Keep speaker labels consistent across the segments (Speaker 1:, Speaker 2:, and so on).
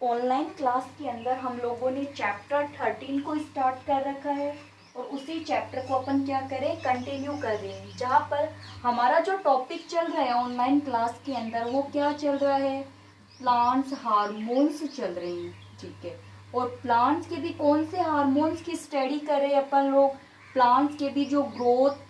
Speaker 1: Online class के अंदर हम लोगों ने चैप्टर 13 को स्टार्ट कर रखा है और उसी चैप्टर को अपन क्या करें, कंटिन्यू कर रहे हैं। जहाँ पर हमारा जो टॉपिक चल रहा है ऑनलाइन क्लास के अंदर वो क्या चल रहा है, प्लांट्स हार्मोन्स चल रहे हैं। ठीक है, और प्लांट्स के भी कौन से हार्मोन्स की स्टडी कर रहे हैं अपन लोग, प्लांट्स के भी जो ग्रोथ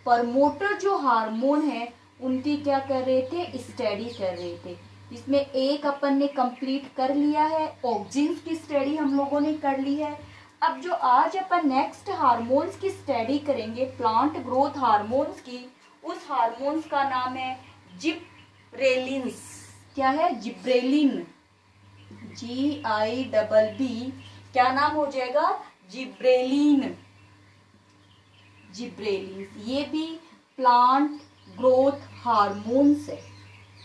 Speaker 1: प्रमोटर जो हार्मोन है उनकी क्या कर रहे थे, स्टडी कर रहे थे। इसमें एक अपन ने कंप्लीट कर लिया है, ऑक्सिन्स की स्टडी हम लोगों ने कर ली है। अब जो आज अपन नेक्स्ट हार्मोन्स की स्टडी करेंगे, प्लांट ग्रोथ हार्मोन्स की, उस हार्मोन्स का नाम है जिब्रेलिन्स। क्या है, जिब्रेलिन, GIBB, क्या नाम हो जाएगा, जिब्रेलिन, जिब्रेलिन्स। ये भी प्लांट ग्रोथ हार्मोन्स है।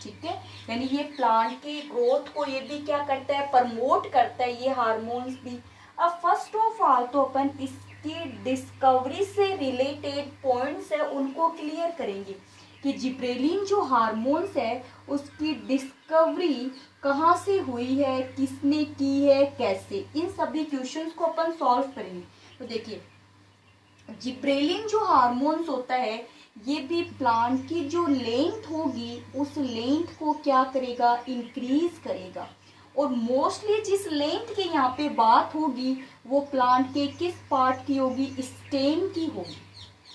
Speaker 1: ठीक है, यानी ये प्लांट की ग्रोथ को ये भी क्या करता है, प्रमोट करता है, ये हार्मोन्स भी। अब फर्स्ट ऑफ ऑल तो अपन इसकी डिस्कवरी से रिलेटेड पॉइंट्स है उनको क्लियर करेंगे कि जिब्रेलिन जो हार्मोन्स है उसकी डिस्कवरी कहाँ से हुई है, किसने की है, कैसे, इन सभी क्वेश्चंस को अपन सॉल्व करेंगे। तो देखिए, जिब्रेलिन जो हार्मोन्स होता है ये भी प्लांट की जो लेंथ होगी उस लेंथ को क्या करेगा, इंक्रीज करेगा। और मोस्टली जिस लेंथ की यहाँ पे बात होगी वो प्लांट के किस पार्ट की होगी, स्टेम की होगी।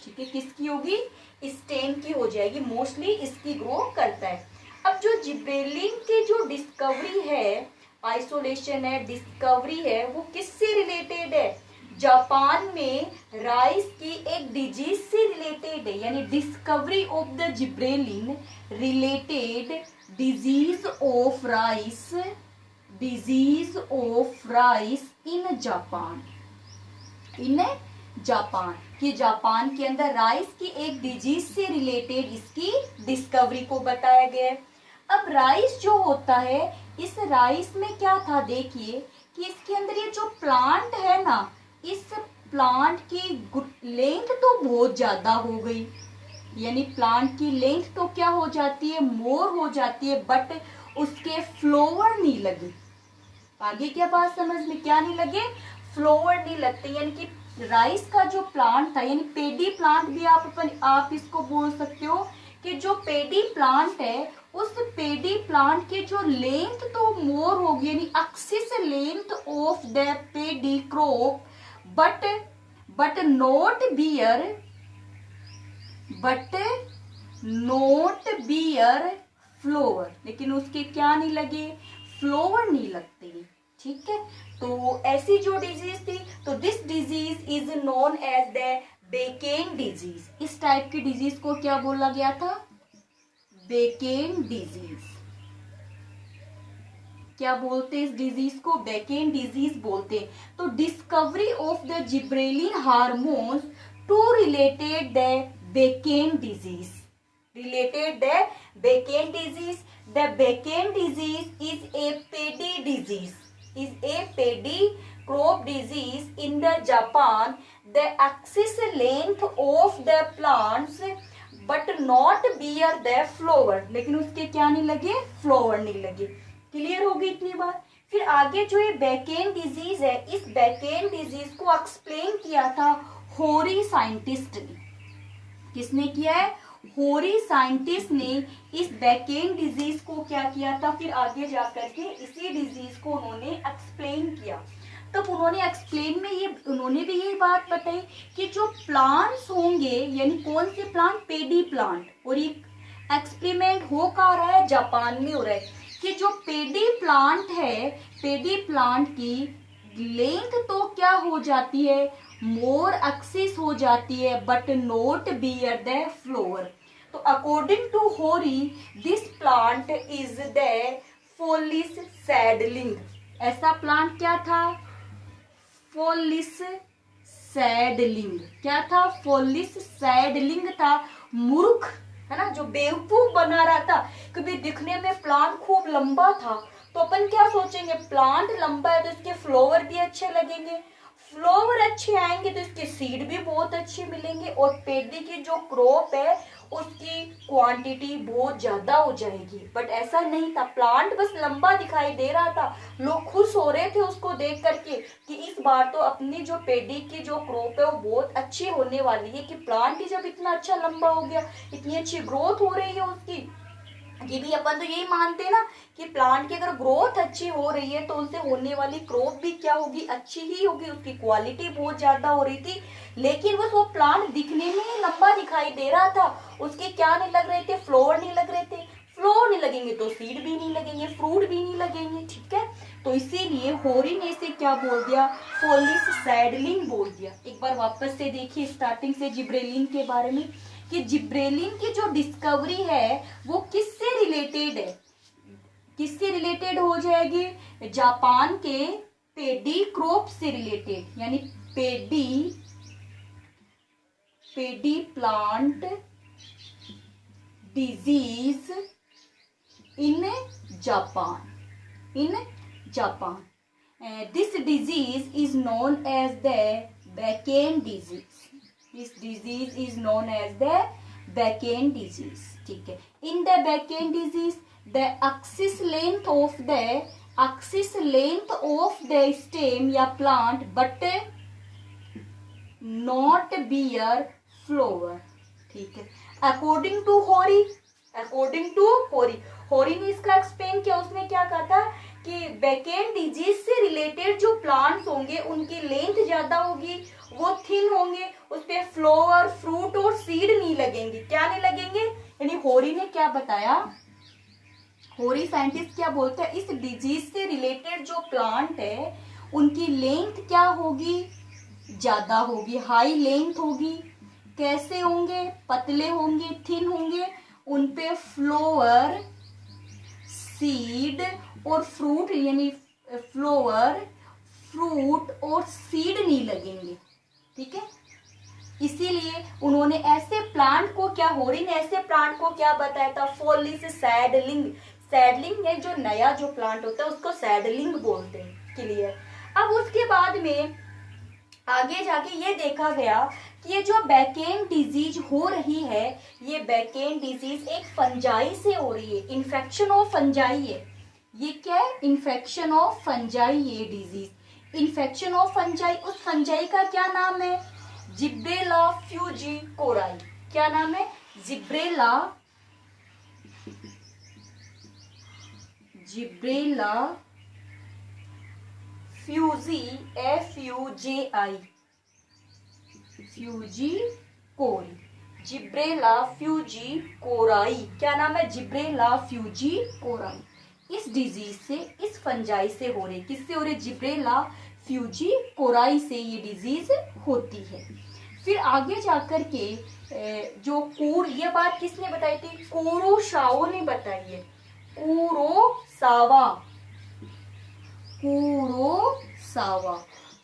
Speaker 1: ठीक है, किसकी होगी, स्टेम की हो जाएगी, मोस्टली इसकी ग्रो करता है। अब जो जिब्रेलिन की जो डिस्कवरी है, आइसोलेशन है, डिस्कवरी है, वो किससे रिलेटेड है, जापान में राइस की एक डिजीज से रिलेटेड है। यानी discovery of the gibberellin related disease of rice, disease of rice in Japan, in Japan, कि जापान के अंदर राइस की एक डिजीज से रिलेटेड इसकी डिस्कवरी को बताया गया है। अब राइस जो होता है, इस राइस में क्या था, देखिए कि इसके अंदर ये जो प्लांट है ना, इस प्लांट की लेंथ तो बहुत ज्यादा हो गई, यानी प्लांट की लेंथ तो क्या हो जाती है, मोर हो जाती है, बट उसके फ्लावर नहीं लगे। आगे क्या बात समझ में, क्या नहीं लगे, फ्लावर नहीं लगते। यानी कि राइस का जो प्लांट था, यानी पेडी प्लांट भी आप इसको बोल सकते हो कि जो पेडी प्लांट है उस पेडी प्लांट के जो लेंथ तो मोर होगी, यानी axis length of the pedi crop, but not bear flower, लेकिन उसके क्या नहीं लगे, फ्लावर नहीं लगते। ठीक है, तो ऐसी जो डिजीज थी, तो this disease is known as the bakanae disease. इस टाइप की डिजीज को क्या बोला गया था, बेकेन डिजीज। क्या बोलते हैं इस डिजीज को, बेकेन डिजीज बोलते हैं। तो discovery of the gibberellin hormones to related the bakanae disease, related the bakanae disease. The bakanae disease is a paddy disease, is a paddy crop disease in the Japan. The axis length of the plants but not bear the flower, लेकिन उसके क्या नहीं लगे, flower नहीं लगे। Clear होगी इतनी बात। फिर आगे जो ये बेकेन डिजीज है, इस बेकेन डिजीज को एक्सप्लेन किया था होरी साइंटिस्ट ने। किसने किया है, होरी साइंटिस्ट ने इस बेकेन डिजीज को क्या किया था, फिर आगे जाकर के इसी डिजीज को उन्होंने एक्सप्लेन किया। तब उन्होंने एक्सप्लेन में उन्होंने भी यही बात बताई कि जो प्लांट्स होंगे, यानी कौन से प्लांट, पेडी प्लांट, और ये एक्सपेरिमेंट हो कहाँ रहा है, जापान में हो रहा है, कि जो पेडी प्लांट है, पेडी प्लांट की लेंथ तो क्या हो जाती है, मोर एक्सिस हो जाती है, but not bear the flower. तो according to Hori this plant is the foolish seedling. ऐसा प्लांट क्या था, फोलिस सैडलिंग। क्या था, फोलिस सैडलिंग था, मूर्ख है ना, जो बेवकूफ बना रहा था। कभी दिखने में प्लांट खूब लंबा था तो अपन क्या सोचेंगे, प्लांट लंबा है तो इसके फ्लावर भी अच्छे लगेंगे, फ्लावर अच्छे आएंगे तो इसके सीड भी बहुत अच्छे मिलेंगे, और पेडी की जो क्रॉप है उसकी क्वांटिटी बहुत ज्यादा हो जाएगी। बट ऐसा नहीं था, प्लांट बस लंबा दिखाई दे रहा था, लोग खुश हो रहे थे उसको देख करके कि इस बार तो अपनी जो पेडी की जो क्रॉप है वो बहुत अच्छी होने वाली है, कि प्लांट ही जब इतना अच्छा लंबा हो गया, इतनी अच्छी ग्रोथ हो रही है उसकी। ये भी अपन तो यही मानते हैं ना कि प्लांट की अगर ग्रोथ अच्छी हो रही है तो उनसे होने वाली क्रॉप भी क्या होगी, अच्छी ही होगी, उसकी क्वालिटी बहुत ज्यादा हो रही थी। लेकिन बस वो प्लांट दिखने में ही लंबा दिखाई दे रहा था, उसके क्या नहीं लग रहे थे, फ्लोर नहीं लग रहे थे। फ्लोर नहीं लगेंगे तो सीड भी नहीं लगेंगे, फ्रूट भी नहीं लगेंगे, ठीक है। तो इसीलिए होरी ने इसे क्या बोल दिया, फोलिस सैडलिंग बोल दिया। एक बार वापस से देखिए स्टार्टिंग से जिब्रेलिन के बारे में, कि जिब्रेलिन की जो डिस्कवरी है वो किससे रिलेटेड है, किससे रिलेटेड हो जाएगी, जापान के पेडी क्रॉप से रिलेटेड, यानी paddy plant disease in Japan. This disease is known as the Becken disease. This disease is known as the Becken disease. ठीक है। In the Becken disease, the axis length of the stem या plant but not bear flower. ठीक है। According to होरी ने इसका explain किया, उसने क्या कहा था कि बेकेन डिजीज से रिलेटेड जो प्लांट्स होंगे उनकी लेंथ ज्यादा होगी, वो थिन होंगे, उस पे फ्लावर, फ्रूट और सीड नहीं लगेंगे। क्या नहीं लगेंगे, यानी होरी ने क्या बताया, होरी साइंटिस्ट क्या बोलते हैं, इस डिजीज से रिलेटेड जो प्लांट है उनकी लेंथ क्या होगी, ज्यादा होगी, हाई लेंथ होगी। कैसे होंगे, पतले होंगे, थिन होंगे, उनपे फ्लावर, सीड और फ्रूट, यानी फ्लावर, फ्रूट और सीड नहीं लगेंगे, ठीक है। इसीलिए उन्होंने ऐसे प्लांट को क्या, होरी ने ऐसे प्लांट को क्या बताया था, फोलिस सैडलिंग। सैडलिंग है जो नया जो प्लांट होता है उसको सैडलिंग बोलते हैं। क्लियर। अब उसके बाद में आगे जाके ये देखा गया कि ये जो बेकेन डिजीज हो रही है, ये बेकेन डिजीज एक फंजाई से हो रही है, इन्फेक्शन ऑफ फंजाई है। ये क्या है, इन्फेक्शन ऑफ फंजाई, ये डिजीज इन्फेक्शन ऑफ फंजाई। उस फंजाई का क्या नाम है, जिब्रेला फ्यूजिकोराई। क्या नाम है, जिब्रेला फ्यूजिकोरी, जिब्रेला फ्यूजिकोराई। क्या नाम है, जिब्रेला फ्यूजिकोराई। इस डिजीज से, इस फंजाई से हो रही, किससे हो रही, जिब्रेला फ्यूजिकोराई से ये डिजीज होती है। फिर आगे जाकर के जो ये बात किसने बताई थी, कुरोसावा ने बताई है।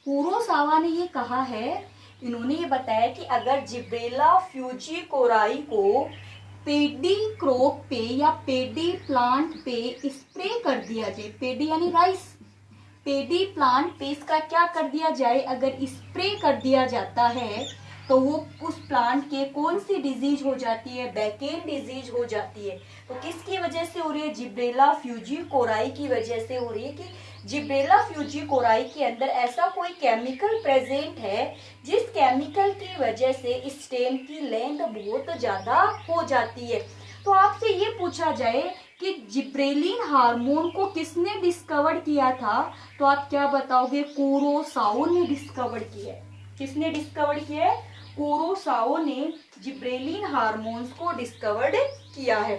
Speaker 1: कुरोसावा ने ये कहा है, इन्होंने ये बताया कि अगर जिब्रेला फ्यूजिकोराई को पेडी क्रॉप पे या पेडी प्लांट पे स्प्रे कर दिया जाए, पेडी यानी राइस, पेडी प्लांट पे इसका क्या कर दिया जाए, अगर स्प्रे कर दिया जाता है तो वो उस प्लांट के कौन सी डिजीज हो जाती है, बेकेन डिजीज हो जाती है। तो किसकी वजह से हो रही है, जिब्रेला फ्यूजिकोराई की वजह से हो रही है, कि जिब्रेला फ्यूजिकोराई के अंदर ऐसा कोई केमिकल प्रेजेंट है जिस केमिकल की वजह से स्टेम की लेंथ बहुत ज्यादा हो जाती है। तो आपसे ये पूछा जाए कि जिब्रेलिन हार्मोन को किसने डिस्कवर किया था, तो आप क्या बताओगे, कुरोसावा ने डिस्कवर किया है। किसने डिस्कवर किया है, कुरोसावा ने जिब्रेलिन हार्मोन्स को डिस्कवर्ड किया है।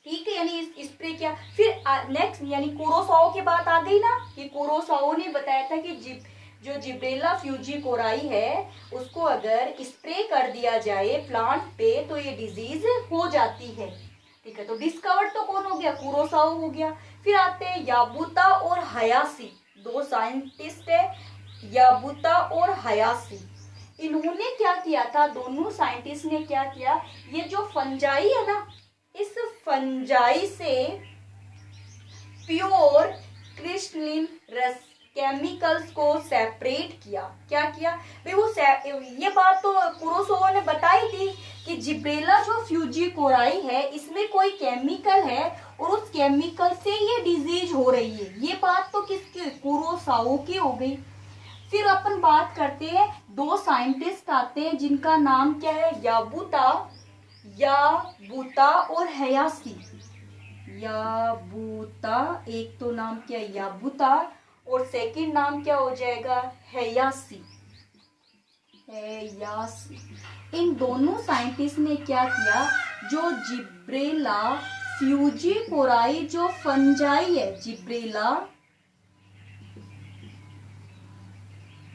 Speaker 1: ठीक है, यानी स्प्रे किया। फिर नेक्स्ट यानी कुरोसावा की बात आ गई ना, कि कुरोसावा ने बताया था कि जो जिब्रेला फ्यूजिकोराई है उसको अगर स्प्रे कर दिया जाए प्लांट पे तो ये डिजीज हो जाती है। ठीक है, तो डिस्कवर तो कौन हो गया, कुरोसावा हो गया। फिर आते हैं याबुता और हयाशी, दो साइंटिस्ट है, याबुता और हयाशी। इन्होंने क्या किया था, दोनों साइंटिस्ट ने क्या किया, ये जो फंजाई है ना, इस फंजाई से प्योर क्रिस्टलिन केमिकल्स को सेपरेट किया। क्या किया भाई, वो ये बात तो कुरोसावा ने बताई थी कि जिब्रेला जो फ्यूजिकोराई है इसमें कोई केमिकल है और उस केमिकल से ये डिजीज हो रही है। ये बात तो किसकी, कुरोसावा की हो गई। फिर अपन बात करते हैं, दो साइंटिस्ट आते हैं जिनका नाम क्या है, याबुता और हयाशी। याबुता, एक तो नाम क्या है याबुता और सेकंड नाम क्या हो जाएगा, हयाशी। इन दोनों साइंटिस्ट ने क्या किया, जो जिब्रेला फ्यूजिकोराई जो फंजाई है,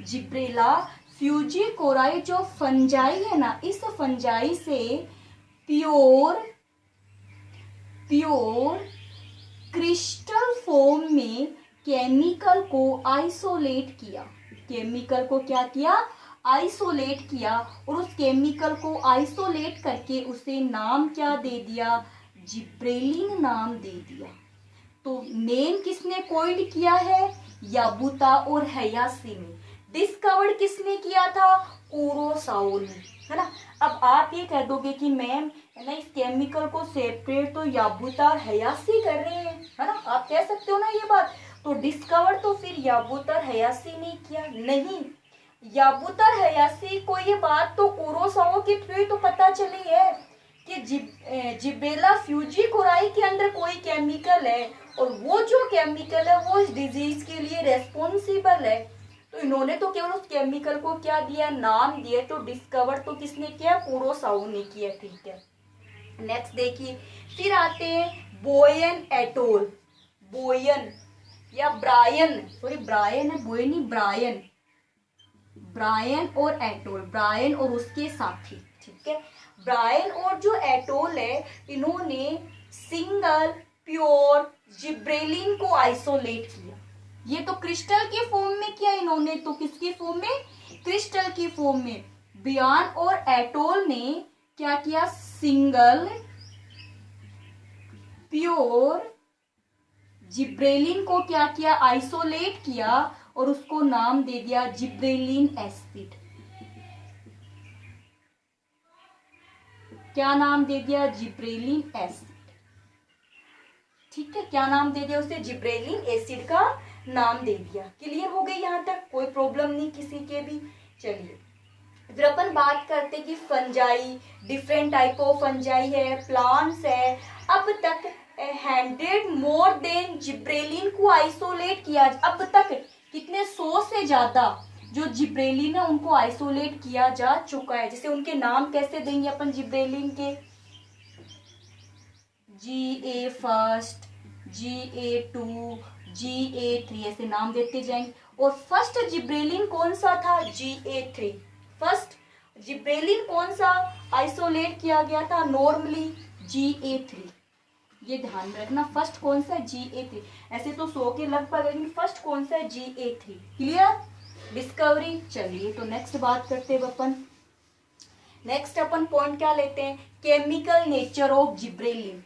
Speaker 1: जिब्रेला फ्यूजिकोराई जो फंजाई है ना, इस फंजाई से प्योर क्रिस्टल फॉर्म में केमिकल को आइसोलेट किया। केमिकल को क्या किया, आइसोलेट किया और उस केमिकल को आइसोलेट करके उसे नाम क्या दे दिया, जिब्रेलिन नाम दे दिया। तो नेम किसने कॉइंड किया है, याबुता और हयाशी ने। डिस्कवर्ड किसने किया था, कुरोसावा ने, है ना। अब आप ये कह दोगे कि मैम है ना, इस केमिकल को सेपरेट तो याबुता और हयाशी कर रहे हैं, है ना, आप कह सकते हो ना ये बात। तो डिस्कवर तो फिर याबुता और हयाशी ने किया नहीं, याबुता और हयाशी को ये बात तो कुरोसावा के थ्रू ही तो पता चली है कि जिब्रेला फ्यूजिकोराई के अंदर कोई केमिकल है और वो जो केमिकल है वो इस डिजीज के लिए रेस्पॉन्सिबल है। तो इन्होंने तो केवल उस केमिकल को क्या दिया, नाम दिया। तो डिस्कवर तो किसने किया, कुरोसावा ने किया। ठीक है, नेक्स्ट देखिए, फिर आते हैं बोयन एटोल। बोयन या ब्रायन, सॉरी ब्रायन है, बोयन नहीं, ब्रायन। ब्रायन और एटोल, ब्रायन और उसके साथी। ठीक है, ब्रायन और जो एटोल है, इन्होंने सिंगल प्योर जिब्रेलिन को आइसोलेट किया। ये तो क्रिस्टल के फॉर्म में किया इन्होंने, तो किसके फॉर्म में, क्रिस्टल की फॉर्म में। ब्रायन और एटोल ने क्या किया, सिंगल प्योर जिब्रेलिन को क्या किया, आइसोलेट किया और उसको नाम दे दिया जिब्रेलिन एसिड। क्या नाम दे दिया, जिब्रेलिन एसिड। ठीक है, क्या नाम दे दिया उसे, जिब्रेलिन एसिड का नाम दे दिया। क्लियर हो गई यहाँ तक, कोई प्रॉब्लम नहीं किसी के भी। चलिए फिर अपन बात करते कि fungi, different type of fungi है, प्लांट्स है। अब तक 100 मोर देन जिब्रेलिन को आइसोलेट किया। अब तक कितने 100 से ज्यादा जो जिब्रेलिन है उनको आइसोलेट किया जा चुका है। जैसे उनके नाम कैसे देंगे अपन जिब्रेलिन के, GA1, GA2, GA3 ऐसे नाम देते जाएंगे। और फर्स्ट जिब्रेलिन कौन सा था, GA3। फर्स्ट जिब्रेलिन कौन सा आइसोलेट किया गया था नॉर्मली, GA3। ये ध्यान में रखना, फर्स्ट कौन सा है, GA3। ऐसे तो 100 के लगभग, लेकिन फर्स्ट कौन सा है, GA3। Clear, discovery. चलिए तो नेक्स्ट बात करते हैं अपन। नेक्स्ट अपन पॉइंट क्या लेते हैं, chemical nature of gibberellin.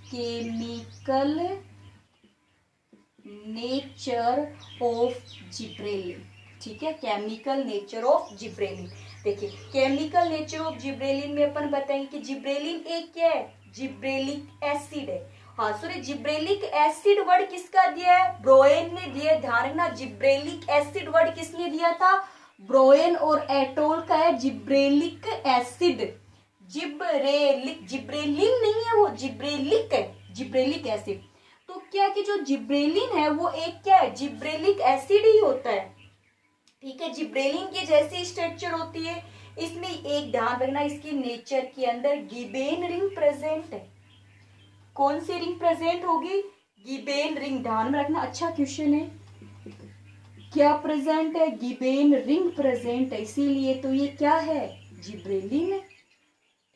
Speaker 1: Chemical nature of gibberellin. ठीक है, केमिकल नेचर ऑफ जिब्रेलिन। देखिए केमिकल नेचर ऑफ जिब्रेलिन में अपन बताएंगे कि जिब्रेलिन एक क्या है, जिब्रेलिक एसिड है। हाँ सॉरी, जिब्रेलिक एसिड वर्ड किसका दिया है, ब्रोएन ने दिया। ध्यान रखना, जिब्रेलिक एसिड वर्ड किसने दिया था, ब्रोएन। और एटोल का है जिब्रेलिक एसिड। जिब्रेलिन नहीं है, वो जिब्रेलिक है, जिब्रेलिक एसिड। तो क्या कि जो जिब्रेलिन है वो एक क्या है, जिब्रेलिक एसिड ही होता है। ठीक है, जिब्रेलिन की जैसी स्ट्रक्चर होती है। इसमें एक ध्यान रखना, इसके नेचर के अंदर गिबेन रिंग प्रेजेंट है। कौन सी रिंग प्रेजेंट होगी, गिबेन रिंग। ध्यान में रखना, अच्छा क्वेश्चन है। क्या प्रेजेंट है, गिबेन रिंग प्रेजेंट है, इसीलिए तो ये क्या है, जिब्रेलिन है।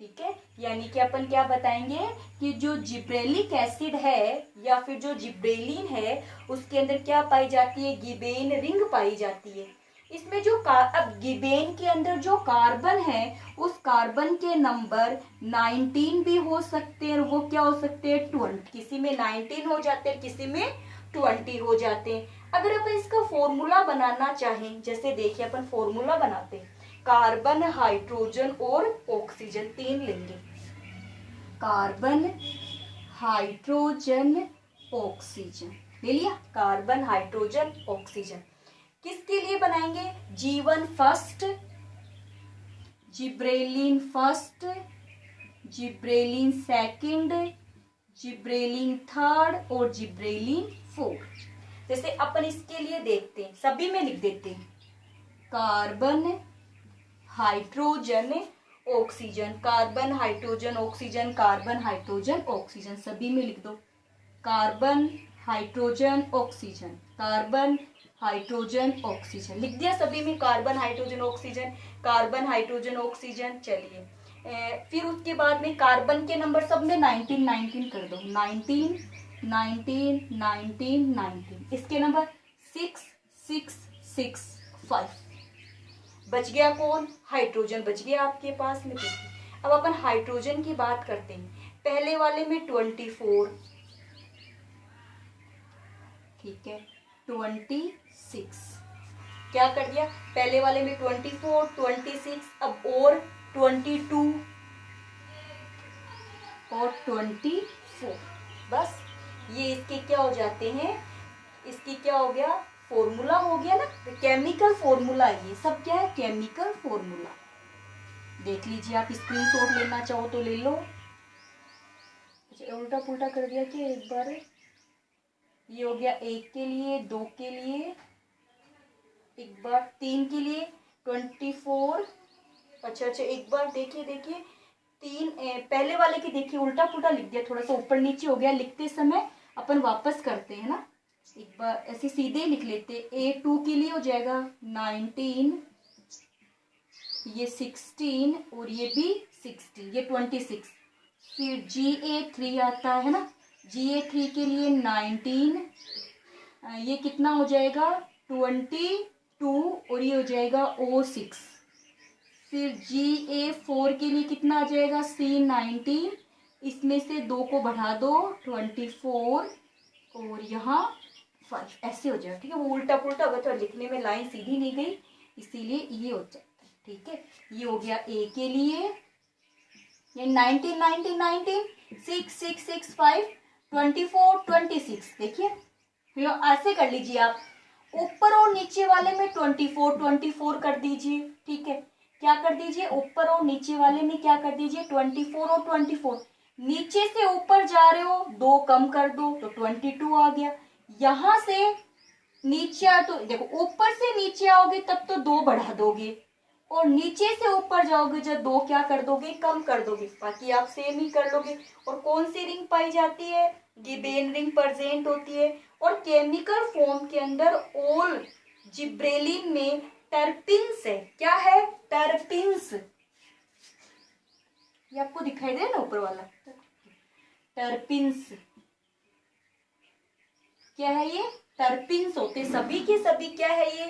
Speaker 1: ठीक है, यानी कि अपन क्या बताएंगे कि जो जिब्रेलिक एसिड है या फिर जो जिब्रेलिन है उसके अंदर क्या पाई जाती है, गिबेन रिंग पाई जाती है। इसमें जो अब गिबेन के अंदर जो कार्बन है उस कार्बन के नंबर 19 भी हो सकते हैं और वो क्या हो सकते हैं, 20। किसी में 19 हो जाते हैं, किसी में 20 हो जाते हैं। अगर अपन इसका फॉर्मूला बनाना चाहें, जैसे देखिए अपन फॉर्मूला बनाते हैं, कार्बन, हाइड्रोजन और ऑक्सीजन 3 लेंगे, कार्बन, हाइड्रोजन, ऑक्सीजन ले लिया, कार्बन, हाइड्रोजन, ऑक्सीजन। किसके लिए बनाएंगे? जीवन first, gibberellin first, gibberellin second, gibberellin third और जिब्रेलिन फोर्थ। जैसे अपन इसके लिए देखते हैं, सभी में लिख देते हैं, carbon, hydrogen, oxygen, carbon, hydrogen, oxygen, carbon, hydrogen, oxygen, सभी में लिख दो, carbon, hydrogen, oxygen, carbon, hydrogen, oxygen, लिख दिया सभी में, carbon, hydrogen, oxygen, carbon, hydrogen, oxygen. चलिए फिर उसके बाद में कार्बन के नंबर सब में 19 19 कर दो, 19 19 19 19, इसके नंबर 6 6 6 5। बच गया कौन? हाइड्रोजन बच गया आपके पास में। देखिए अब अपन हाइड्रोजन की बात करते हैं, पहले वाले में 24, ठीक है, 26, क्या कर दिया, पहले वाले में 24 26, अब और 22 और 24, बस ये इसके क्या हो जाते हैं, इसकी क्या हो गया, फॉर्मूला हो गया ना, केमिकल फॉर्मूला। ये सब क्या है, केमिकल फॉर्मूला। देख लीजिए, आप स्क्रीनशॉट लेना चाहो तो ले लो। अच्छा उल्टा पुल्टा कर दिया कि एक बार, ये हो गया 1 के लिए, 2 के लिए, एक बार 3 के लिए 24। अच्छा एक बार देखिए 3 पहले वाले की देखिए उल्टा पुल्टा लिख दिया, थोड़ा सा ऊपर नीचे हो गया, लिखते समय अपन वापस करते हैं ना, एक बार ऐसे सीधे लिख लेते। A2 के लिए हो जाएगा 19, ये 16 और ये भी 16, ये 26। फिर GA3 आता है ना, GA3 के लिए 19, ये कितना हो जाएगा 22 और ये हो जाएगा O6। फिर GA4 के लिए कितना आ जाएगा C19, इसमें से 2 को बढ़ा दो 24 और यहाँ 5, ऐसे हो जाएगा, ठीक है। वो उल्टा पुल्टा होगा तो लिखने में लाइन सीधी नहीं गई, इसीलिए ये हो जाता है, ठीक है। ये हो गया A के लिए, ये 19 19 19 6 6 6 5 24 26, देखिए फिर ऐसे कर लीजिए आप, ऊपर और नीचे वाले में 24 24 कर दीजिए, ठीक है। क्या कर दीजिए, ऊपर और नीचे वाले में क्या कर दीजिए 24 और 24, नीचे से ऊपर जा रहे हो 2 कम कर दो तो 22 आ गया। यहां से नीचे तो देखो, ऊपर से नीचे आओगे तब तो 2 बढ़ा दोगे, और नीचे से ऊपर जाओगे जब 2 क्या कर दोगे, कम कर दोगे, बाकी आप सेम ही कर लोगे। और कौन सी रिंग पाई जाती है, गिबेन रिंग प्रेजेंट होती है। और केमिकल फॉर्म के अंदर ऑल जिब्रेलिन में टर्पिन्स है, क्या है, टर्पिन्स, ये आपको दिखाई दे ना ऊपर वाला, टर्पिन्स क्या है, ये टर्पिन्स होते, सभी के सभी क्या है, ये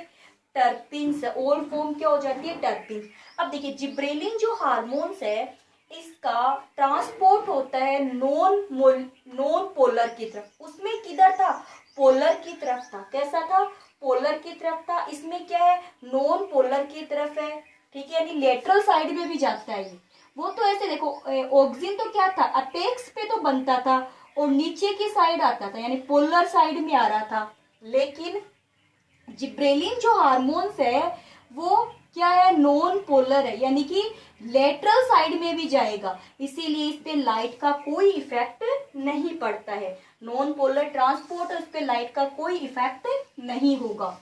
Speaker 1: टर्पिन्स। ऑल फॉर्म क्या हो जाती है, टर्पिन्स। अब देखिए जिब्रेलिन जो हार्मोन्स है, इसका ट्रांसपोर्ट होता है नॉन पोलर की तरफ, उसमें किधर था, पोलर की तरफ था, कैसा था, पोलर की तरफ था। इसमें क्या है, नॉन पोलर की तरफ है, ठीक है, यानी लेटरल साइड में भी जाता है ये। वो तो ऐसे देखो, ऑक्सिन तो क्या था, अपेक्स पे तो बनता था और नीचे की साइड आता था, यानी पोलर साइड में आ रहा था। लेकिन जिब्रेलिन जो हार्मोन्स है वो क्या है, नॉन पोलर है, यानी कि लेटरल साइड में भी जाएगा, इसीलिए इस पे लाइट का कोई इफेक्ट नहीं पड़ता है। नॉन पोलर ट्रांसपोर्ट, इस पे लाइट का कोई इफेक्ट नहीं होगा।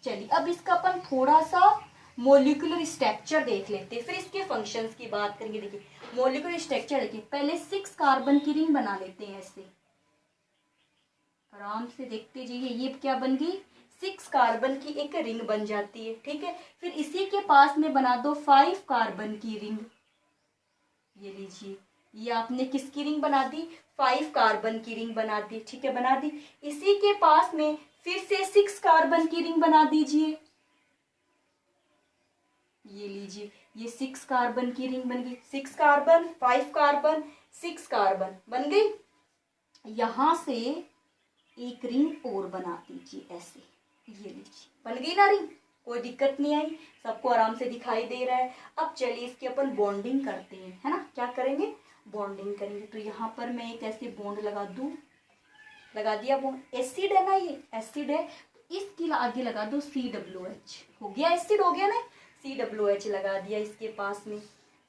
Speaker 1: चलिए अब इसका अपन थोड़ा सा मोलिकुलर स्ट्रक्चर देख लेते हैं, फिर इसके फंक्शंस की बात करेंगे। देखिए मोलिकुलर स्ट्रक्चर देखिए, पहले 6 कार्बन की रिंग बना लेते हैं, ऐसे आराम से देखते जाइए, ये क्या बन गई, 6 कार्बन की एक रिंग बन जाती है, ठीक है। फिर इसी के पास में बना दो 5 कार्बन की रिंग, ये लीजिए, ये आपने किसकी रिंग बना दी, 5 कार्बन की रिंग बना दी, ठीक है, बना दी। इसी के पास में फिर से 6 कार्बन की रिंग बना दीजिए, ये लीजिए, ये 6 कार्बन की रिंग बन गई, 6 कार्बन 5 कार्बन 6 कार्बन बन गई। यहां से एक रिंग और बना दीजिए ऐसे, ये लीजिए बन गई ना रिंग, कोई दिक्कत नहीं आई, सबको आराम से दिखाई दे रहा है। अब चलिए इसकी अपन बॉन्डिंग करते हैं, है ना, क्या करेंगे, बॉन्डिंग करेंगे। तो यहाँ पर मैं एक ऐसे बॉन्ड लगा दूं, लगा दिया बॉन्ड, एसिड है ना, ये एसिड है, तो इसकी आगे लगा दो COH, हो गया एसिड, हो गया ना, COH लगा दिया इसके पास में।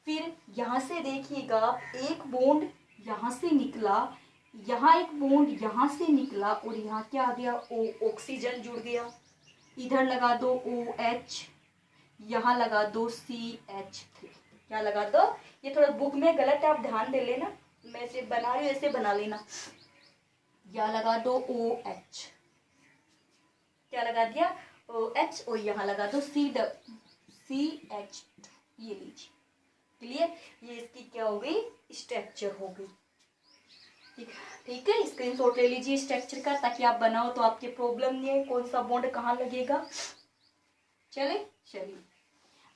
Speaker 1: फिर यहाँ से देखिएगा एक बॉन्ड यहाँ से निकला, यहाँ एक बॉन्ड यहाँ से निकला, और यहाँ क्या आ गया, O, ऑक्सीजन जुड़ गया, इधर लगा दो OH, यहाँ लगा दो CH3, क्या लगा दो, ये थोड़ा बुक में गलत है, आप ध्यान दे लेना, मैं से बना रही हूँ ऐसे बना लेना, यहाँ लगा दो OH, क्या लगा दिया OH, और यहाँ लगा दो CH2, ये लीजिए, क्लियर, ये इसकी क्या हो गई, स्ट्रक्चर हो गई। ठीक है, स्क्रीनशॉट ले लीजिए स्ट्रक्चर का, ताकि आप बनाओ तो आपके प्रॉब्लम नहीं है कौन सा बॉन्ड कहाँ लगेगा। चलिए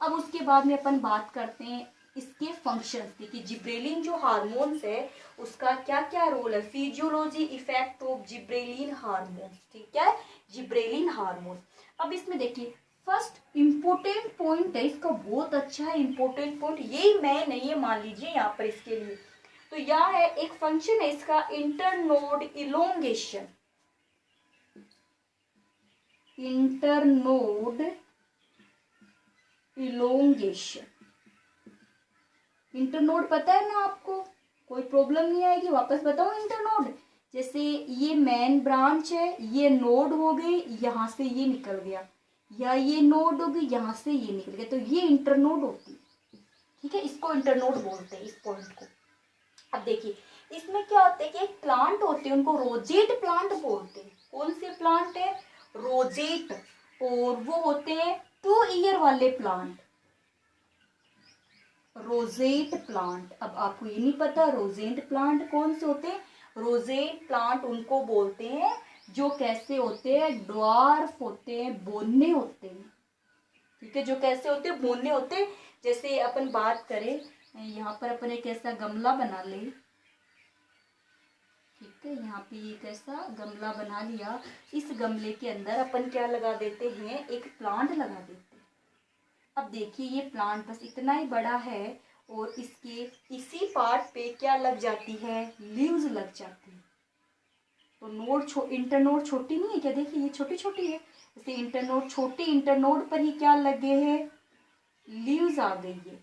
Speaker 1: अब उसके बाद में अपन बात करते हैं इसके फंक्शंस की, कि जिब्रेलिन जो हार्मोन्स है उसका क्या क्या रोल है, physiology effect of gibberellin hormones, ठीक है, जिब्रेलिन हार्मोन। अब इसमें देखिए फर्स्ट इम्पोर्टेंट पॉइंट है इसका, बहुत अच्छा है इम्पोर्टेंट पॉइंट, ये मैं नहीं है मान लीजिए यहाँ पर इसके लिए, तो यहाँ है एक फंक्शन है इसका internode elongation, internode elongation, internode पता है ना आपको, कोई प्रॉब्लम नहीं आएगी, वापस बताओ इंटरनोड, जैसे ये मेन ब्रांच है, ये नोड हो गई, यहाँ से ये निकल गया, या ये नोड हो गई, यहाँ से ये निकल गया, तो ये इंटरनोड होती है, ठीक है, इसको इंटरनोड बोलते हैं इस पॉइंट को। अब देखिए इसमें क्या होता है कि एक प्लांट होते हैं उनको रोजेट प्लांट बोलते हैं, कौन से प्लांट है, रोजेट, और वो होते हैं 2 ईयर वाले प्लांट, रोजेट प्लांट। अब आपको ये नहीं पता रोजेट प्लांट कौन से होते हैं, रोजेट प्लांट उनको बोलते हैं जो कैसे होते हैं, ड्वार्फ होते हैं, बोने होते हैं, ठीक है, जो कैसे होते हैं, बोने होते हैं। जैसे अपन बात करें, यहाँ पर अपन एक ऐसा गमला बना ले, ठीक है, यहाँ पे एक ऐसा गमला बना लिया, इस गमले के अंदर अपन क्या लगा देते हैं, एक प्लांट लगा देते हैं। अब देखिए ये प्लांट बस इतना ही बड़ा है, और इसके इसी पार्ट पे क्या लग जाती है, लीव्स लग जाती है, तो नोड इंटरनोड छोटी नहीं है क्या, देखिए ये छोटी छोटी है, जैसे इंटरनोड छोटी, इंटरनोड पर ही क्या लगे हैं, लीव्स आ गई है,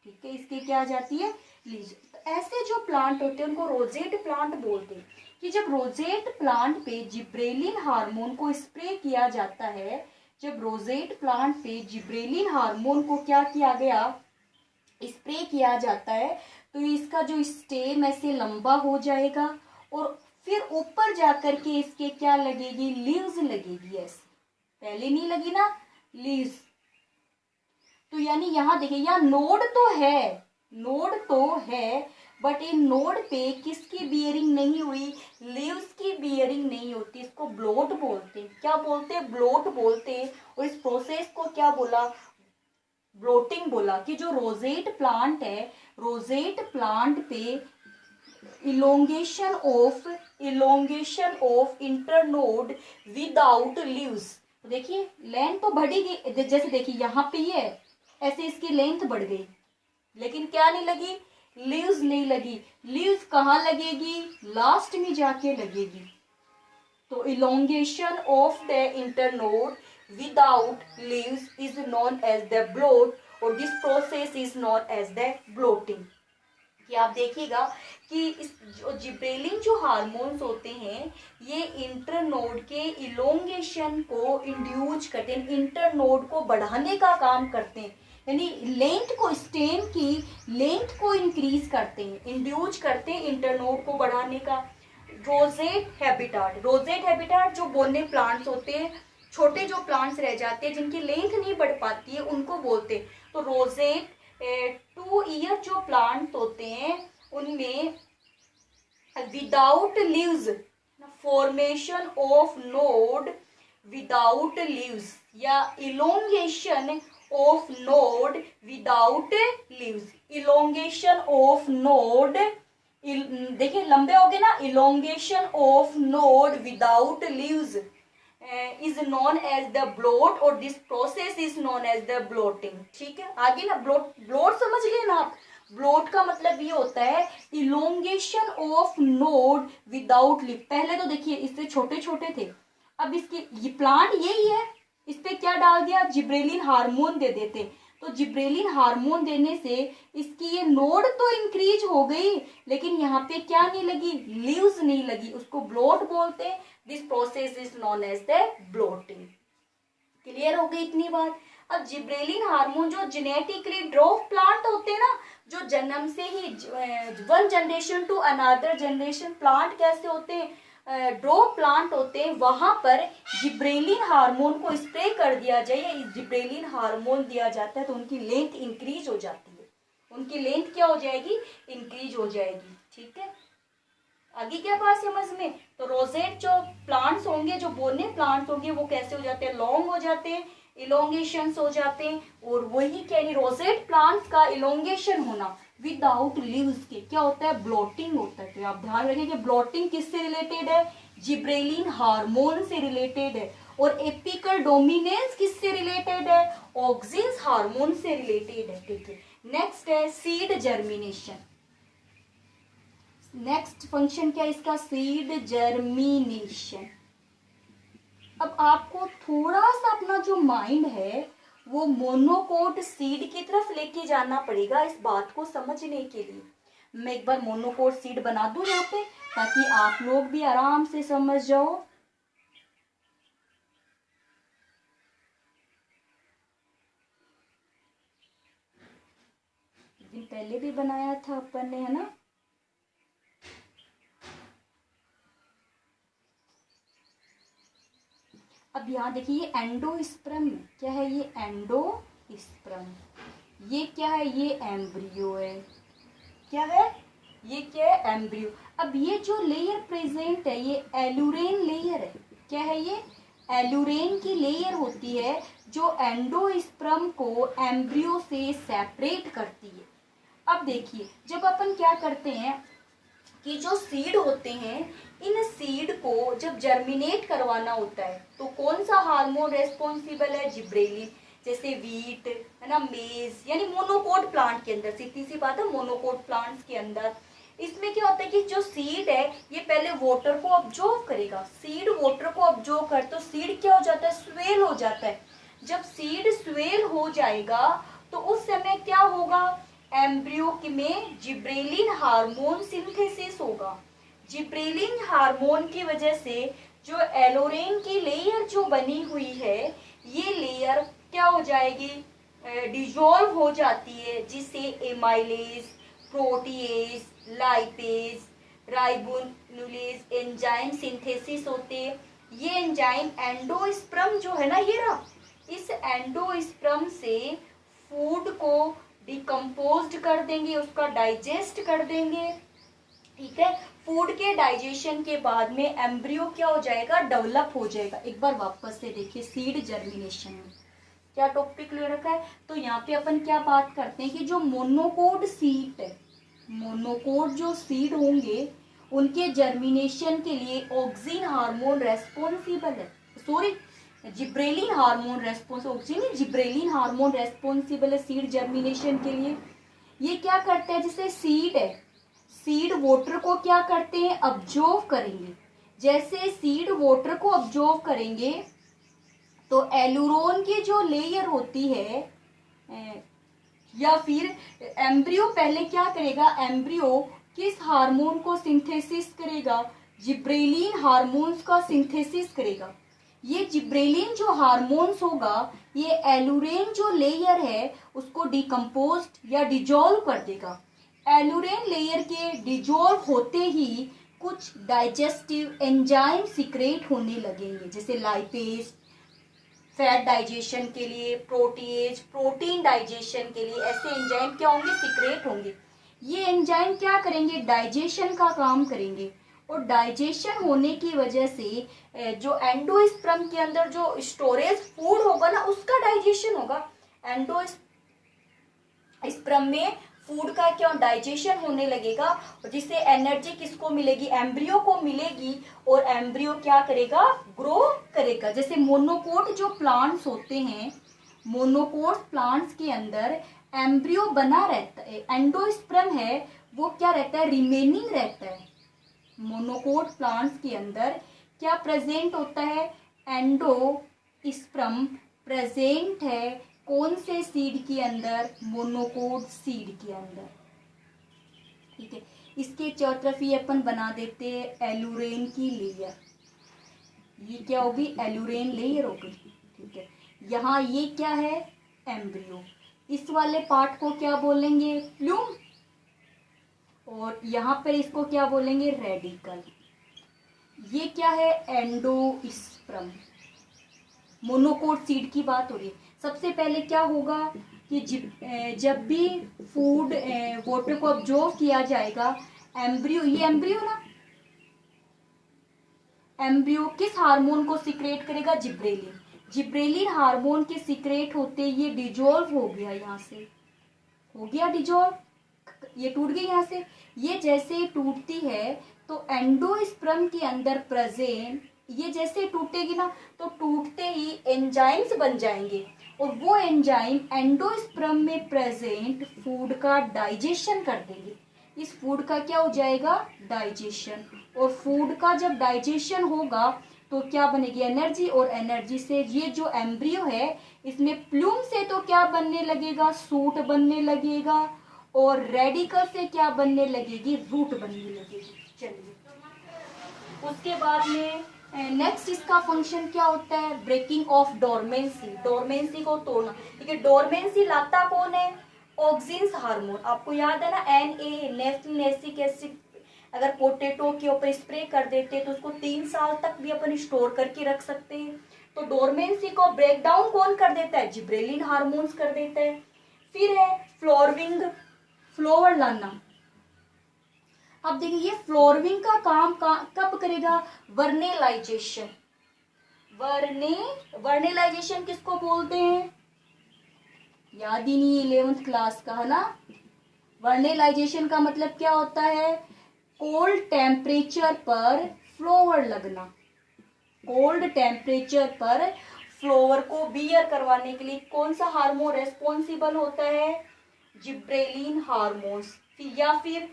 Speaker 1: ठीक है, इसके क्या आ जाती है, लीव्स। तो ऐसे जो प्लांट होते हैं उनको रोजेट प्लांट बोलते हैं, कि जब रोजेट प्लांट पे जिब्रेलिन हार्मोन को स्प्रे किया जाता है, जब रोजेट प्लांट पे जिब्रेलिन हार्मोन को क्या किया गया, स्प्रे किया जाता है, तो इसका जो स्टेम ऐसे लंबा हो जाएगा, और फिर ऊपर जाकर के इसके क्या लगेगी, लीव्स लगेगी, ऐसे पहले नहीं लगी ना लीव्स। तो यानी यहाँ देखिए यहाँ नोड तो है, नोड तो है, बट इन नोड पे किसकी बियरिंग नहीं हुई, लीव्स की बियरिंग नहीं होती, इसको ब्लोट बोलते हैं, क्या बोलते हैं, ब्लोट बोलते हैं। और इस प्रोसेस को क्या बोला, ब्लोटिंग बोला, कि जो रोजेट प्लांट है, रोजेट प्लांट पे elongation of internode without leaves, देखिए लेंथ तो बढ़ी गई, जैसे देखिए यहाँ पे ये ऐसे इसकी लेंथ बढ़ गई, लेकिन क्या नहीं लगी, लीव्स नहीं लगी, लीव्स कहाँ लगेगी, लास्ट में जाके लगेगी। तो elongation of the internode without leaves is known as the bolt, और this process is known as the bolting. कि आप देखिएगा कि इस जो जिब्रेलिन जो हार्मोन्स होते हैं, ये इंटरनोड के इलोंगेशन को इंड्यूस करते हैं, इंटरनोड को बढ़ाने का काम करते हैं, यानी लेंथ को, स्टेम की लेंथ को इंक्रीज करते हैं, इंड्यूस करते हैं इंटरनोड को बढ़ाने का। रोजेट हैबिटाट, रोजेट हैबिटाट जो बोने प्लांट्स होते हैं, छोटे जो प्लांट्स रह जाते हैं जिनकी लेंथ नहीं बढ़ पाती है, उनको बोलते हैं। तो रोजेट 2 ईयर जो प्लांट्स होते हैं उनमें without leaves, formation of node without leaves, या elongation of node without leaves, elongation of node, देखिए लंबे हो गए ना, elongation of node without leaves is known as the bolt और this process is known as the bolting. ठीक है, आगे ना ब्लोट समझ गए ना आप। ब्लोट का मतलब ये होता है elongation of node without leaf. पहले तो देखिए इससे छोटे छोटे थे, अब इसके ये प्लांट यही है, इस पे क्या डाल दिया, जिब्रेलिन हार्मोन दे देते। तो जिब्रेलिन हार्मोन देने से इसकी ये नोड तो इंक्रीज हो गई, लेकिन यहाँ पे क्या नहीं लगी, लीव्स नहीं लगी, उसको ब्लोट बोलते हैं। This process is known as the bolting. Clear हो गई इतनी बात। अब जिब्रेलिन हार्मोन जो जेनेटिकली ड्रॉप प्लांट होते हैं ना, जो जन्म से ही one generation to another generation plant कैसे होते हैं, ड्रॉप प्लांट होते हैं, वहां पर जिब्रेलिन हार्मोन को स्प्रे कर दिया जाए, जिब्रेलिन हार्मोन दिया जाता है तो उनकी लेंथ इंक्रीज हो जाती है, उनकी लेंथ क्या हो जाएगी, इंक्रीज हो जाएगी। ठीक है, आगे क्या बात समझ में। तो रोजेट जो प्लांट्स होंगे, जो बोने प्लांट्स होंगे, वो कैसे हो जाते हैं, लॉन्ग हो जाते हैं, इलोंगेशंस हो जाते हैं। और वही क्या रोजेट प्लांट्स का इलोंगेशन होना विदाउट लीव्स के क्या होता है, ब्लोटिंग होता है। तो आप ध्यान रखें कि ब्लोटिंग किससे रिलेटेड है, जिब्रेलिन हार्मोन से रिलेटेड है। और एपिकल डोमिनेंस किससे रिलेटेड है, ऑक्सिन हार्मोन से रिलेटेड है। ठीक है, नेक्स्ट है सीड जर्मिनेशन। नेक्स्ट फंक्शन क्या है इसका, सीड जर्मिनेशन। अब आपको थोड़ा सा अपना जो माइंड है वो मोनोकोट सीड की तरफ लेके जाना पड़ेगा इस बात को समझने के लिए। मैं एक बार मोनोकोट सीड बना दूं यहाँ पे, ताकि आप लोग भी आराम से समझ जाओ। दिन पहले भी बनाया था अपन ने, है ना। अब यहाँ देखिए ये एंडोस्पर्म, क्या है ये एंडोस्पर्म, ये क्या है, ये एम्ब्रियो है, क्या है, ये क्या है, एम्ब्रियो। अब ये जो लेयर प्रेजेंट है ये एलुरेन लेयर है, क्या है ये, एलुरेन की लेयर होती है जो एंडोस्पर्म को एम्ब्रियो से सेपरेट करती है। अब देखिए जब अपन क्या करते हैं कि जो सीड होते हैं, इन सीड को जब जर्मिनेट करवाना होता है तो कौन सा हार्मोन रेस्पॉन्सिबल है, जिब्रेलिन। जैसे वीट है ना, मेज, यानी मोनोकोट प्लांट के अंदर, सीधी सी बात है, मोनोकोट प्लांट्स के अंदर इसमें क्या होता है कि जो सीड है ये पहले वाटर को ऑब्जॉर्व करेगा। सीड वाटर को ऑब्जॉर्व कर तो सीड क्या हो जाता है, स्वेल हो जाता है। जब सीड स्वेल हो जाएगा तो उस समय क्या होगा, एम्ब्रियो में जिब्रेलिन हार्मोन सिंथेसिस होगा। जिब्रेलिन हार्मोन की वजह से जो एलोरेन की लेयर जो बनी हुई है, ये लेयर क्या हो जाएगी, डिजोल्व हो जाती है, जिससे amylase, protease, lipase, ribonuclease enzyme synthesis होते हैं। ये एंजाइम एंडोस्पर्म जो है ना, ये रहा, इस एंडोस्पर्म से फूड को डिकम्पोज्ड कर देंगे, उसका डाइजेस्ट कर देंगे। ठीक है, फूड के डाइजेशन के बाद में एम्ब्रियो क्या हो जाएगा, डेवलप हो जाएगा। एक बार वापस से देखिए सीड जर्मिनेशन में क्या टॉपिक ले रखा है। तो यहाँ पे अपन क्या बात करते हैं कि जो मोनोकोट सीड है, मोनोकोट जो सीड होंगे उनके जर्मिनेशन के लिए ऑक्सिन हार्मोन रेस्पॉन्सिबल है, sorry gibberellin hormone responsible, gibberellin hormone responsible है सीड जर्मिनेशन के लिए। ये क्या करते हैं, जैसे सीड है, सीड वाटर को क्या करते हैं, अब्जॉर्व करेंगे। जैसे सीड वाटर को अब्जॉर्व करेंगे तो एलुरोन की जो लेयर होती है, या फिर एम्ब्रियो पहले क्या करेगा, एम्ब्रियो किस हार्मोन को सिंथेसिस करेगा, जिब्रेलिन हार्मोन्स का सिंथेसिस करेगा। ये जिब्रेलिन जो हार्मोन्स होगा ये एलुरेन जो लेयर है उसको डिकम्पोज्ड या डिजोल्व कर देगा। एलुरेन लेयर के डिजोल्व होते ही कुछ डाइजेस्टिव एंजाइम सिक्रेट होने लगेंगे, जैसे लाइपेज फैट डाइजेशन के लिए, प्रोटीएज प्रोटीन डाइजेशन के लिए, ऐसे एंजाइम क्या होंगे, सिक्रेट होंगे। ये एंजाइम क्या करेंगे, डाइजेशन का काम करेंगे। और डाइजेशन होने की वजह से जो एंडोस्पर्म के अंदर जो स्टोरेज फूड होगा ना, उसका डाइजेशन होगा। एंडोस्पर्म में फूड का क्या डाइजेशन होने लगेगा, जिससे एनर्जी किसको मिलेगी, एम्ब्रियो को मिलेगी, और एम्ब्रियो क्या करेगा, ग्रो करेगा। जैसे मोनोकोट जो प्लांट्स होते हैं, मोनोकोट प्लांट्स के अंदर एम्ब्रियो बना रहता है, एंडोस्पर्म है वो क्या रहता है, रिमेनिंग रहता है। मोनोकोट प्लांट्स के अंदर क्या प्रेजेंट होता है, एंडोस्पर्म प्रेजेंट है कौन से सीड के अंदर, मोनोकोट सीड के अंदर। ठीक है, इसके चारों तरफ ये अपन बना देते हैं एलुरेन की लेयर, ये क्या होगी, एलुरेन लेयर होगी। ठीक है, यहाँ ये क्या है, एम्ब्रियो, इस वाले पार्ट को क्या बोलेंगे, प्लूम, और यहाँ पर इसको क्या बोलेंगे, रेडिकल। ये क्या है, एंडोस्पर्म। मोनोकोट सीड की बात हो रही है। सबसे पहले क्या होगा कि जब भी फूड वाटर को ऑब्जॉर्व किया जाएगा, एम्ब्रियो, ये एम्ब्रियो ना, एम्ब्रियो किस हार्मोन को सिक्रेट करेगा, जिब्रेलिन। जिब्रेलिन हार्मोन के सिक्रेट होते ये डिजोल्व हो गया, यहाँ से हो गया डिजोल्व, ये टूट गई यहाँ से। ये जैसे टूटती है तो एंडोस्पर्म के अंदर प्रेजेंट, ये जैसे टूटेगी ना तो टूटते ही एंजाइम्स बन जाएंगे, और वो एंजाइम एंडोस्पर्म में प्रेजेंट फूड का डाइजेशन कर देंगे। इस फूड का क्या हो जाएगा, डाइजेशन, और फूड का जब डाइजेशन होगा तो क्या बनेगी, एनर्जी, और एनर्जी से ये जो एम्ब्रियो है इसमें प्लूम से तो क्या बनने लगेगा, सूट बनने लगेगा, और रेडिकल से क्या बनने लगेगी, रूट बनने लगेगी। चलिए, उसके बाद में नेक्स्ट इसका फंक्शन क्या होता है, ब्रेकिंग ऑफ डोरमेंसी, डोरमेंसी को तोड़ना। ठीक है, डोरमेंसी लाता कौन है, ऑक्सिन्स हार्मोन। आपको याद है ना, नेक्सिक एसिड अगर पोटैटो के ऊपर स्प्रे कर देते तो उसको 3 साल तक भी अपन स्टोर करके रख सकते हैं। तो डोरमेंसी को ब्रेक डाउन कौन कर देता है, जिब्रेलिन हार्मोन्स कर देता है। फिर है फ्लोरविंग, फ्लोवर लाना। अब देखिए ये फ्लोरविंग का काम कब करेगा, वर्नेलाइजेशन। वर्नेलाइजेशन किसको बोलते हैं, याद ही नहीं 11th क्लास का है ना। वर्नेलाइजेशन का मतलब क्या होता है, कोल्ड टेम्परेचर पर फ्लोवर लगना। कोल्ड टेम्परेचर पर फ्लोवर को बियर करवाने के लिए कौन सा हार्मोन रेस्पॉन्सिबल होता है, जिब्रेलिन हार्मोन्स। या फिर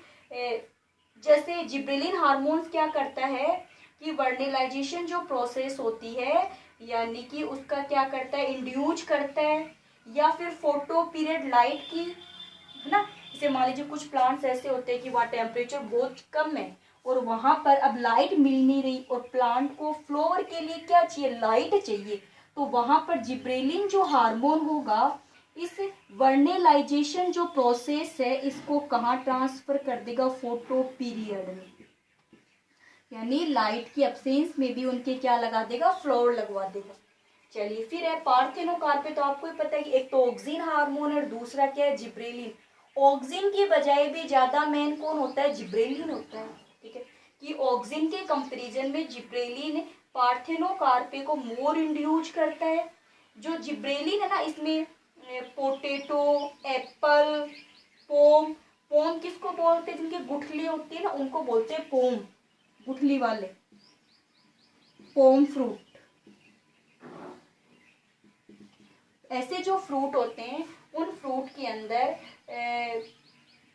Speaker 1: जैसे जिब्रेलिन हार्मोन्स क्या करता है कि वर्नेलाइजेशन जो प्रोसेस होती है, यानी कि उसका क्या करता है, इंड्यूज करता है, या फिर फोटो पीरियड लाइट की, है ना। जैसे मान लीजिए कुछ प्लांट्स ऐसे होते हैं कि वहाँ टेम्परेचर बहुत कम है और वहां पर अब लाइट मिल नहीं रही, और प्लांट को फ्लोवर के लिए क्या चाहिए, लाइट चाहिए, तो वहां पर जिब्रेलिन जो हार्मोन होगा इस वर्नेलाइजेशन जो प्रोसेस है इसको कहाँ ट्रांसफर कर देगा, फोटो पीरियड में, यानी लाइट की एब्सेंस में भी उनके क्या लगा देगा, फ्लोवर लगवा देगा। चलिए, फिर है पार्थेनोकार्पे। तो आपको ही पता है कि एक तो ऑक्सिन हार्मोन है और दूसरा क्या है, जिब्रेलिन। ऑक्सिन की बजाय भी ज्यादा मेन कौन होता है, जिब्रेलिन होता है। ठीक है, कि ऑक्सिन के कंपैरिजन में जिब्रेलिन पार्थेनोकार्पे को मोर इंड्यूस करता है। जो जिब्रेलिन है ना, इसमें पोटैटो, एप्पल, पोम, पोम किसको बोलते हैं, जिनकी गुठली होती है ना उनको बोलते हैं पोम, गुठली वाले, पोम फ्रूट। ऐसे जो फ्रूट होते हैं उन फ्रूट के अंदर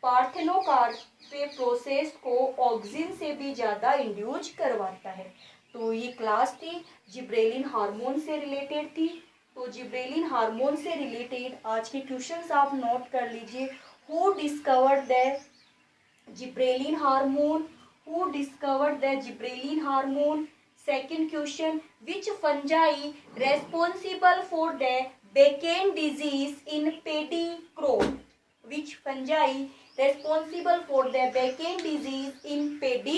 Speaker 1: पार्थेनोकार्पे प्रोसेस को ऑक्सिन से भी ज्यादा इंड्यूस करवाता है। तो ये क्लास थी जिब्रेलिन हार्मोन से रिलेटेड थी। तो जिब्रेलिन हार्मोन से रिलेटेड आज के क्वेश्चंस आप नोट कर लीजिए। Who discovered the gibberellin hormone, who discovered the gibberellin hormone. Second question, which fungi responsible for the Bacon disease in paddy crop, which fungi responsible for the Bacon disease in paddy